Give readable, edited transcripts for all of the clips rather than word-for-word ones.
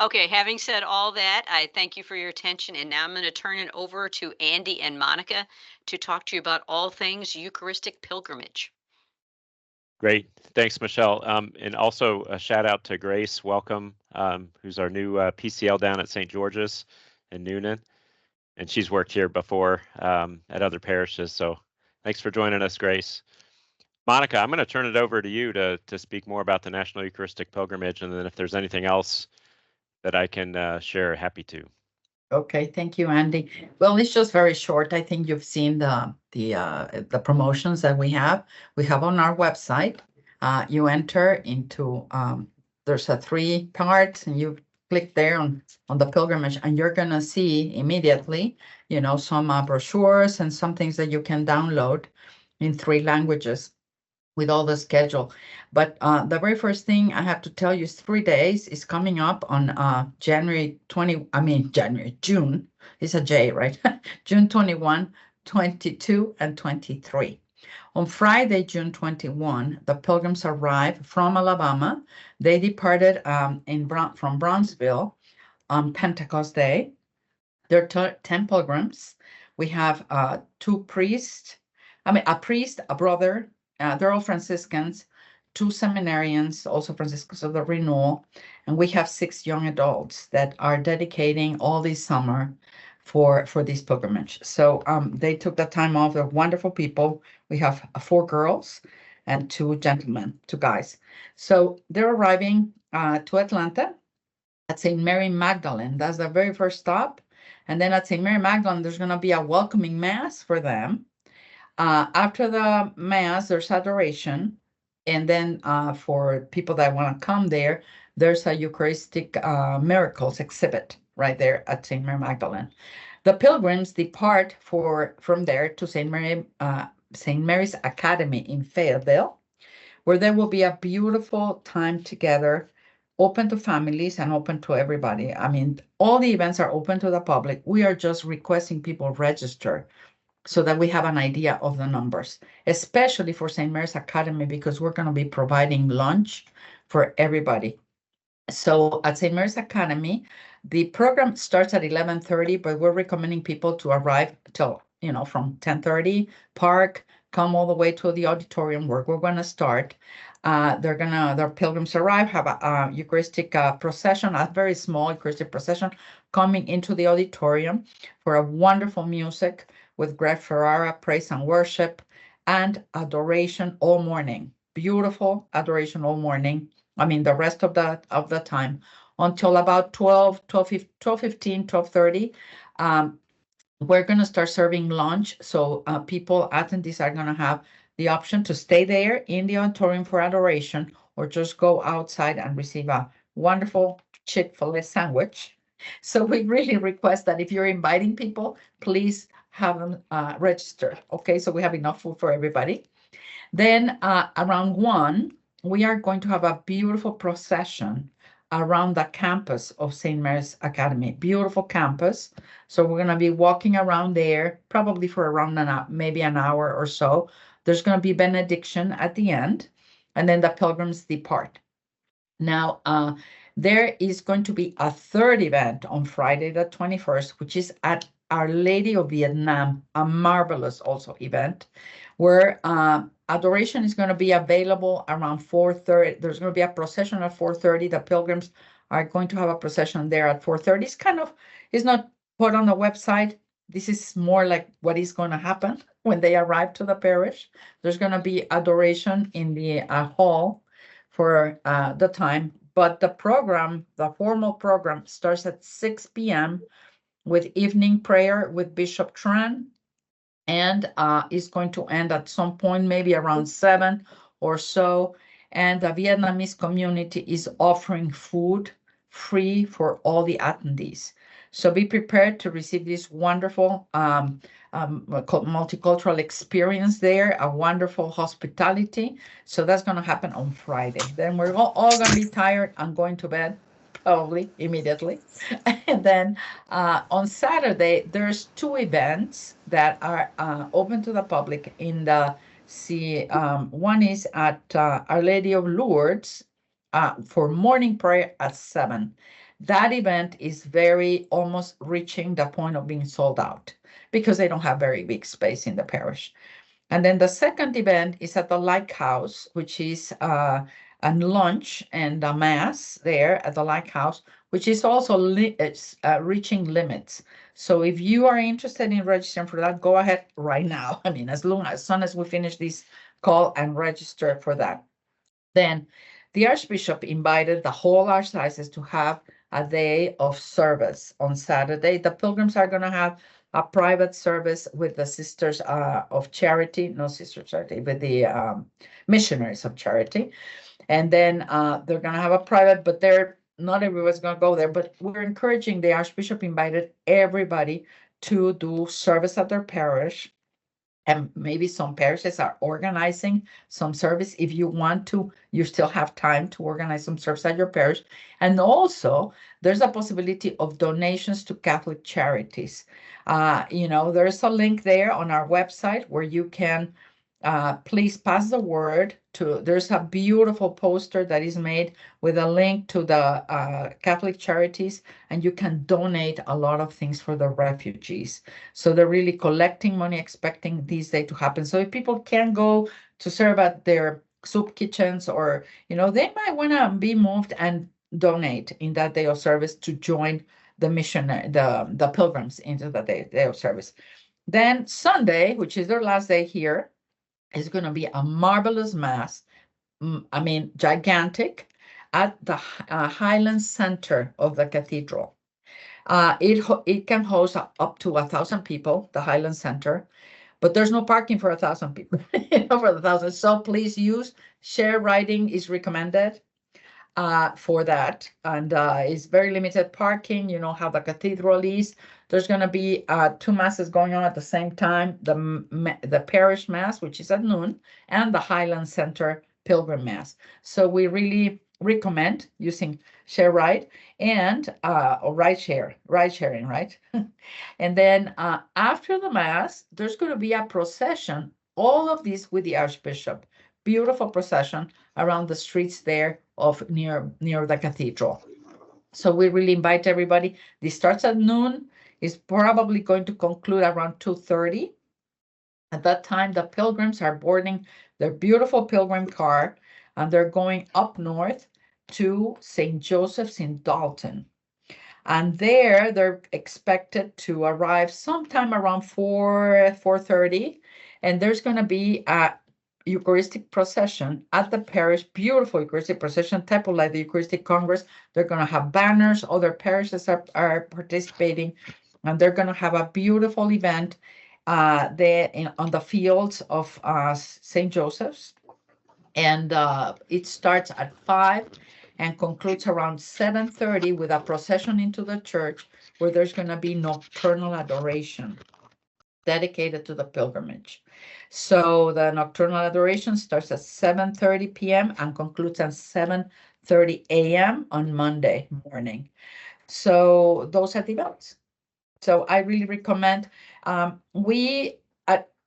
Okay, having said all that, I thank you for your attention, and now I'm going to turn it over to Andy and Monica to talk to you about all things Eucharistic pilgrimage. Great. Thanks, Michelle. And also a shout out to Grace. Welcome, who's our new PCL down at St. George's in Noonan. And she's worked here before at other parishes. So thanks for joining us, Grace. Monica, I'm going to turn it over to you to speak more about the National Eucharistic Pilgrimage. And then if there's anything else that I can share, happy to. Okay, thank you, Andy. Well, it's just very short. I think you've seen the promotions that we have. We have on our website. You enter into there's a 3 parts, and you click there on the pilgrimage, and you're gonna see immediately, some brochures and some things that you can download in 3 languages with all the schedule. But the very first thing I have to tell you is 3 days is coming up on June. It's a J, right? June 21, 22, and 23. On Friday, June 21, the pilgrims arrived from Alabama. They departed from Brownsville on Pentecost Day. There are 10 pilgrims. We have 2 priests, a priest, a brother. They're all Franciscans, 2 seminarians, also Franciscans of the Renewal, and we have 6 young adults that are dedicating all this summer for this pilgrimage. So they took the time off. They're wonderful people. We have 4 girls and 2 gentlemen, 2 guys. So they're arriving to Atlanta at St. Mary Magdalene. That's the very first stop. And then at St. Mary Magdalene, there's going to be a welcoming mass for them. After the mass, there's adoration. And then for people that want to come there, there's a Eucharistic miracles exhibit right there at St. Mary Magdalene. The pilgrims depart from there to St. Mary's Academy in Fayetteville, where there will be a beautiful time together, open to families and open to everybody. I mean, all the events are open to the public. We are just requesting people register so that we have an idea of the numbers, especially for St. Mary's Academy, because we're going to be providing lunch for everybody. So at St. Mary's Academy, the program starts at 11:30, but we're recommending people to arrive till, from 10:30, park, come all the way to the auditorium where we're going to start. Their pilgrims arrive, have a Eucharistic procession, a very small Eucharistic procession coming into the auditorium for a wonderful music with Greg Ferrara, praise and worship, and adoration all morning. Beautiful adoration all morning. I mean, the rest of the time until about 12:15, 12:30. We're going to start serving lunch. So people, attendees are going to have the option to stay there in the auditorium for adoration or just go outside and receive a wonderful Chick-fil-A sandwich. So we really request that if you're inviting people, please have them register. Okay, so we have enough food for everybody. Then around 1, we are going to have a beautiful procession around the campus of St. Mary's Academy. Beautiful campus. So we're going to be walking around there probably for around maybe an hour or so. There's going to be benediction at the end, and then the pilgrims depart. Now, there is going to be a 3rd event on Friday the 21st, which is at Our Lady of Vietnam, a marvelous also event, where adoration is going to be available around 4:30. There's going to be a procession at 4:30. The pilgrims are going to have a procession there at 4:30. It's not put on the website. This is more like what is going to happen when they arrive to the parish. There's going to be adoration in the hall for the time, but the formal program starts at 6 p.m. with evening prayer with Bishop Tran, and is going to end at some point, maybe around 7 or so. And the Vietnamese community is offering food free for all the attendees. So be prepared to receive this wonderful multicultural experience there, a wonderful hospitality. So that's going to happen on Friday. Then we're all going to be tired and going to bed, probably immediately. And then on Saturday, there's 2 events that are open to the public in the one is at Our Lady of Lourdes for morning prayer at 7. that event is very almost reaching the point of being sold out because they don't have very big space in the parish. And then the second event is at the Lighthouse, which is a lunch and a mass there at the Lighthouse, which is also reaching limits. So if you are interested in registering for that, go ahead right now. I mean, as soon as we finish this call and register for that. Then the Archbishop invited the whole Archdiocese to have a day of service on Saturday. The pilgrims are going to have a private service with the Sisters of Charity, no Sisters of Charity, with the Missionaries of Charity. And then they're going to have a private, but not everyone's going to go there. But we're encouraging, the Archbishop invited everybody to do service at their parish. And maybe some parishes are organizing some service. If you want to, you still have time to organize some service at your parish. And also, there's a possibility of donations to Catholic charities. There's a link there on our website where you can please pass the word to. There's a beautiful poster that is made with a link to the Catholic charities, and you can donate a lot of things for the refugees. So they're really collecting money, expecting this day to happen. So if people can go to serve at their soup kitchens, or they might want to be moved and donate in that day of service to join the missionary, the pilgrims into the day of service. Then Sunday, which is their last day here, is going to be a marvelous mass. I mean, gigantic, at the Highland Center of the cathedral. It can host up to 1,000 people, the Highland Center, but there's no parking for 1,000 people, for the 1,000. So please use share riding is recommended for that. And it's very limited parking. You know how the cathedral is. There's going to be 2 masses going on at the same time, the parish mass, which is at noon, and the Highland Center pilgrim mass. So we really recommend using share ride and or ride sharing, right? And then after the mass, there's going to be a procession, all of this with the Archbishop. Beautiful procession around the streets there of near the cathedral. So we really invite everybody. This starts at noon. Is probably going to conclude around 2:30. At that time, the pilgrims are boarding their beautiful pilgrim car, and they're going up north to St. Joseph's in Dalton. And there, they're expected to arrive sometime around 4:30. And there's going to be a Eucharistic procession at the parish, beautiful Eucharistic procession, type of like the Eucharistic Congress. They're going to have banners. Other parishes are participating. And they're going to have a beautiful event there on the fields of St. Joseph's. And it starts at 5 and concludes around 7:30 with a procession into the church where there's going to be nocturnal adoration dedicated to the pilgrimage. So the nocturnal adoration starts at 7:30 p.m. and concludes at 7:30 a.m. on Monday morning. So those are the events. So I really recommend. We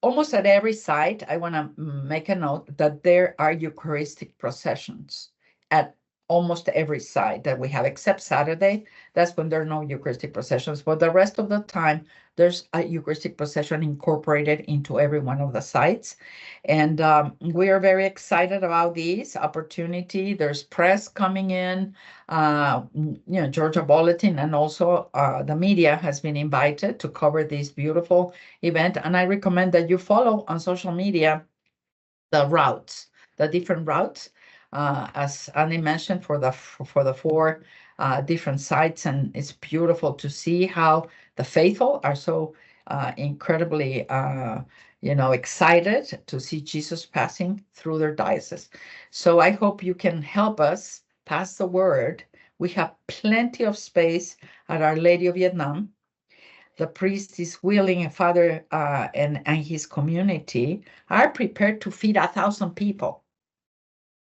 almost at every site, I want to make a note that there are Eucharistic processions at almost every site that we have, except Saturday. That's when there are no Eucharistic processions. But the rest of the time, there's a Eucharistic procession incorporated into every one of the sites. And we are very excited about this opportunity. There's press coming in, Georgia Bulletin, and also the media has been invited to cover this beautiful event. And I recommend that you follow on social media the routes, the different routes, as Annie mentioned, for the 4 different sites. And it's beautiful to see how the faithful are so incredibly excited to see Jesus passing through their diocese. So I hope you can help us pass the word. We have plenty of space at Our Lady of Vietnam. The priest is willing, and Father and his community are prepared to feed 1,000 people.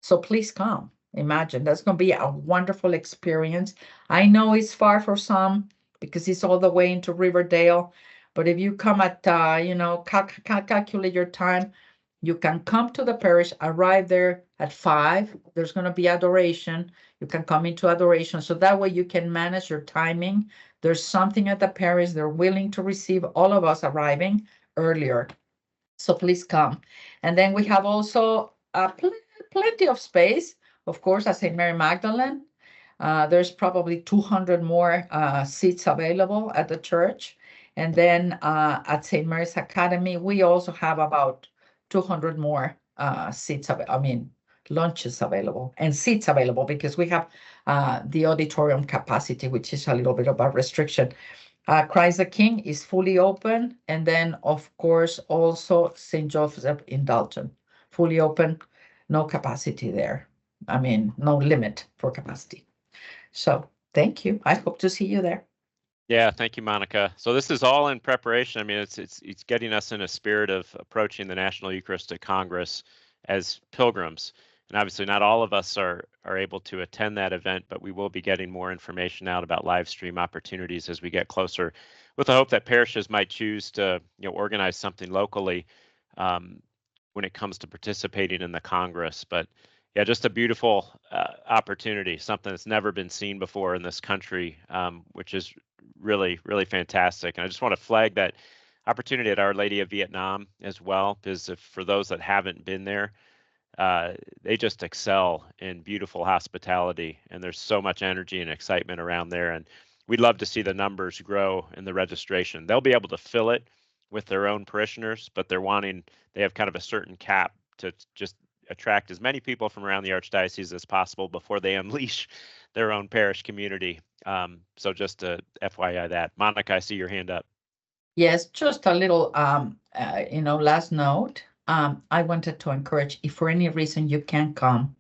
So please come. Imagine, that's going to be a wonderful experience. I know it's far for some because it's all the way into Riverdale. But if you come at, calculate your time, you can come to the parish, arrive there at 5. There's going to be adoration. You can come into adoration. So that way you can manage your timing. There's something at the parish. They're willing to receive all of us arriving earlier. So please come. And then we have also plenty of space, of course, at St. Mary Magdalene. There's probably 200 more seats available at the church. And then at St. Mary's Academy, we also have about 200 more seats, lunches available and seats available, because we have the auditorium capacity, which is a little bit of a restriction. Christ the King is fully open. And then, of course, also St. Joseph Indulgent, fully open, no capacity there. No limit for capacity. So thank you. I hope to see you there. Yeah, thank you, Monica. So this is all in preparation. I mean, it's getting us in a spirit of approaching the National Eucharistic Congress as pilgrims. And obviously not all of us are able to attend that event, but we will be getting more information out about live stream opportunities as we get closer, with the hope that parishes might choose to organize something locally when it comes to participating in the Congress. But yeah, just a beautiful opportunity, something that's never been seen before in this country, which is really, really fantastic. And I just want to flag that opportunity at Our Lady of Vietnam as well, because for those that haven't been there, they just excel in beautiful hospitality, and there's so much energy and excitement around there. And we'd love to see the numbers grow in the registration. They'll be able to fill it with their own parishioners, but they have kind of a certain cap to just attract as many people from around the archdiocese as possible before they unleash their own parish community. So just to FYI that. Monica, I see your hand up. Yes, just a little, last note. I wanted to encourage, if for any reason you can't come,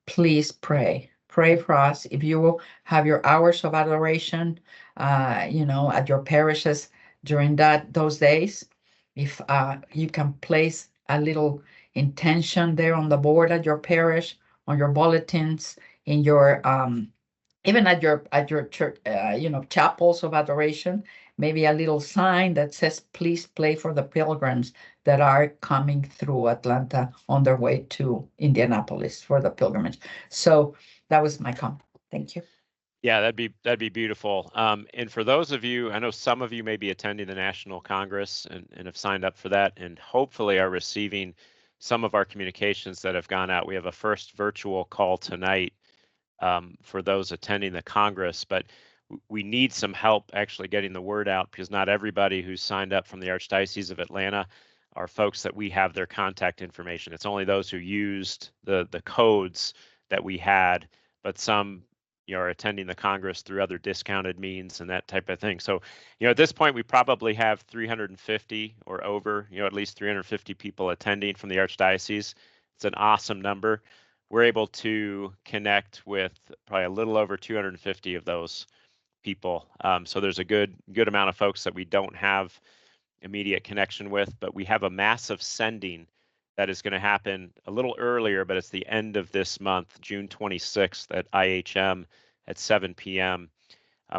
please pray. Pray for us. If you have your hours of adoration, at your parishes during those days, if you can place a little intention there on the board at your parish, on your bulletins, in your even at your church, chapels of adoration, maybe a little sign that says, please pray for the pilgrims that are coming through Atlanta on their way to Indianapolis for the pilgrimage. So that was my comment. Thank you. Yeah, that'd be beautiful. And for those of you, I know some of you may be attending the National Congress and have signed up for that, and hopefully are receiving some of our communications that have gone out. We have a first virtual call tonight for those attending the Congress, but we need some help actually getting the word out, because not everybody who's signed up from the Archdiocese of Atlanta are folks that we have their contact information. It's only those who used the codes that we had, but some are attending the Congress through other discounted means and that type of thing. So, at this point, we probably have 350 or over, at least 350 people attending from the Archdiocese. It's an awesome number. We're able to connect with probably a little over 250 of those people. So there's a good amount of folks that we don't have immediate connection with, but we have a massive sending that is going to happen a little earlier, but it's the end of this month, June 26th at IHM at 7 p.m.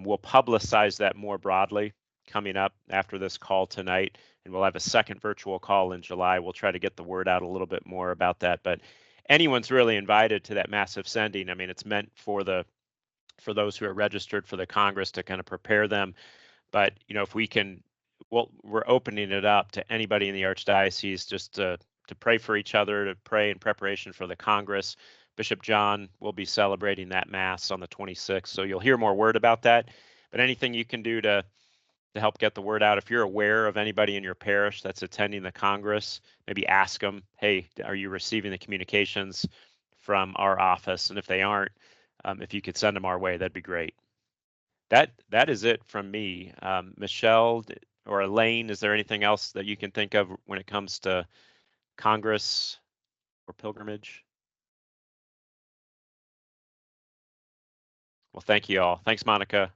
We'll publicize that more broadly coming up after this call tonight, and we'll have a second virtual call in July. We'll try to get the word out a little bit more about that, but anyone's really invited to that massive sending. I mean, it's meant for those who are registered for the Congress to kind of prepare them. But, if we can, we're opening it up to anybody in the Archdiocese just to pray for each other, to pray in preparation for the Congress. Bishop John will be celebrating that Mass on the 26th. So you'll hear more word about that. But anything you can do to help get the word out. If you're aware of anybody in your parish that's attending the Congress, maybe ask them, hey, are you receiving the communications from our office? And if they aren't, if you could send them our way, that'd be great. That is it from me. Michelle or Elaine, is there anything else that you can think of when it comes to Congress or pilgrimage? Well, thank you all. Thanks, Monica.